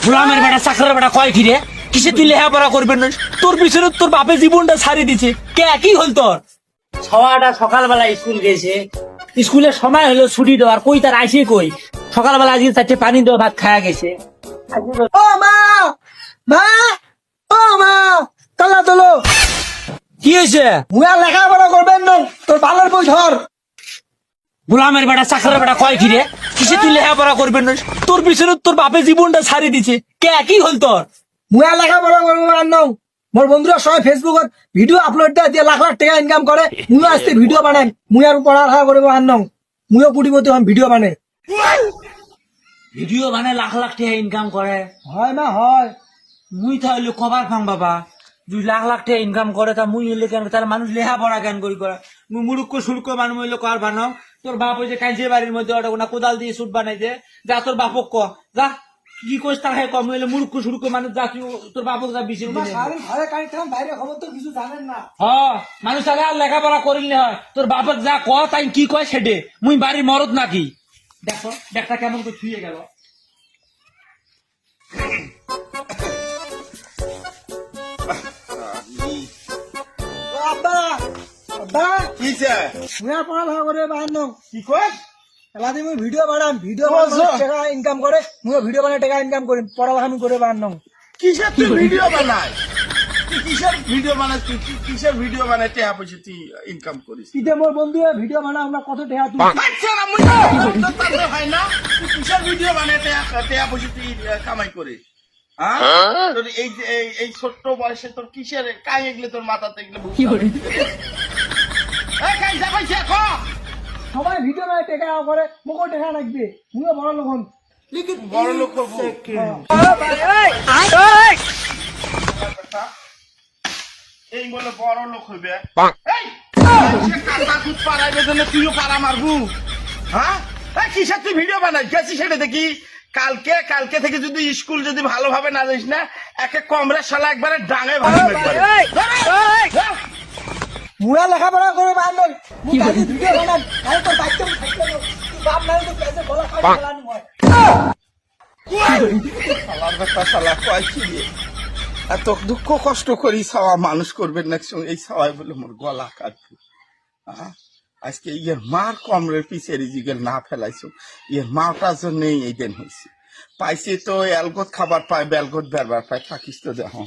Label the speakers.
Speaker 1: গোলামের বেটা চাকরের বেটা কয় কি রে? কিসে তুই লেখাপড়া করবেন না? তোর পিছনে তোর বাপে জীবনটা ছাড়ি দিছে। কে কি হল তোর? সবাটা সকালবেলা স্কুল গেছে, স্কুলের সময় হলো ছুটি দেওয়ার, কই তার আইসে কই? সকালবেলা আজকে চারটে পানি দেওয়া ভাত খাওয়া গেছে।
Speaker 2: ও মা, মা, ও মা, তালা তোলো।
Speaker 1: কি হয়েছে?
Speaker 2: মুয়া লেখাপড়া করবেন না, তোর বালের বই ধর।
Speaker 1: গোলামের বেটা চাকরের বেটা কয় কি রে? কিসে তুই লেখাপড়া করবেন না? তোর পিছনে তোর বাপে জীবনটা ছাড়ি দিছে। কে কি হল তোর?
Speaker 2: মুয়া লেখাপড়া করবো আর নাও। মোর বন্ধুরা সবাই ফেসবুকত ভিডিও আপলোড দেয়, দিয়ে লাখ লাখ টাকা ইনকাম করে। মুয়া আসতে ভিডিও বানাই, মুয়ার পড়ালেখা করবো আর নাও। মুয়া কোটিপতি হন ভিডিও বানাই।
Speaker 1: ভিডিও বানায় লাখ লাখ টাকা ইনকাম করে।
Speaker 2: হয় না হয়।
Speaker 1: মুই তাহলে কবার ফাং বাবা, 2 লাখ লাখ টাকা ইনকাম করে, তা মুই হইলে কেন? তার মানুষ লেখাপড়া কেন করি করে? মুই মুরুক্ষ সুরক্ষ মানুষ হইলে কার বানাও? তোর বাপ ওই যে কাঁচে বাড়ির মধ্যে ওটা কোনা কোদাল দিয়ে সুট বানাই দে, যা তোর বাপক ক, যা কি কইস তার কম হইলে মুরুক্ষ সুরক্ষ মানুষ, যা তুই তোর বাপক যা বিশে
Speaker 2: ঘরে কানি থাম, বাইরে খবর তো কিছু জানেন না।
Speaker 1: মানুষ আগে আর লেখাপড়া করিলে হয়? তোর বাপক যা ক তাই কি কয় সেটে, মুই বাড়ির মরদ নাকি? দেখো দেখটা কেমন করে ছুঁয়ে গেল।
Speaker 2: ও আব্বা, আব্বা,
Speaker 3: কিছে
Speaker 2: মুয়া পড়ালেখা করে আর নাও।
Speaker 3: কি কয়
Speaker 2: এলাদি মুই ভিডিও বানাম, ভিডিও
Speaker 3: ও,
Speaker 2: বানাই
Speaker 3: যা।
Speaker 2: টাকা ইনকাম করে। মুয়া ভিডিও বানাই টাকা ইনকাম করি, পড়ালেখা আমি করে আর নাও।
Speaker 3: কিসের তুই ভিডিও বানাই? তুই কিসের ভিডিও বানাস? তুই কিসের ভিডিও বানাই টাকা পয়সা তুই ইনকাম করিস?
Speaker 2: ইতে মোর বন্ধু ভিডিও বানা, আমরা কত টাকা তুই
Speaker 3: আচ্ছা না, মুই তো তাহলে হয় না। তুই কিসের ভিডিও বানাই টাকা পয়সা তুই কামাই করিস? হ্যাঁ, তোর এই যে এই ছোট্ট বয়সে তোর কিসের কাই এগুলো তোর মাথাতে এগুলো বুঝতে এই কাই যা কইছে ক
Speaker 2: সবাই ভিডিও বানাই টাকা করে, মোকে টাকা লাগবে। মুয়া বড় লোক হন।
Speaker 3: বড় লোক করবো। এই বলে বড় লোক হইবে। এই সে কাঁচা দুধ পাড়াইবে জন্য তুইও পাড়া মারবু? হ্যাঁ, এই কিসের তুই ভিডিও বানাই গেছি সেটা দেখি। কালকে থেকে যদি স্কুল যদি ভালোভাবে না যাইস না, একে কমরে শালা একবারে ডাঙায় ভালো
Speaker 2: মুয়া লেখাপড়া করে আর নাও। মুই খালি ভিডিও বানাম, খালি তোর বাইতে থাকতে নাও। তুই বাপ নাই তো পেছে গলা কাটি ফেলানি হয়।
Speaker 3: শালার কথা শালা কয় কি রে? এত দুঃখ কষ্ট করি ছাওয়া মানুষ করবেন না, এই ছাওয়াই বলে মোর গলা কাটবে। আজকে ইয়ের মার কমরের পিছে রিজিকের না ফেলাইছো, ইয়ের মাটার জন্যই এই দিন হয়েছে। পাইছে তো অ্যালগত খাবার পায়, বেলগত বেরবার পায়, থাকিস তো দেখো।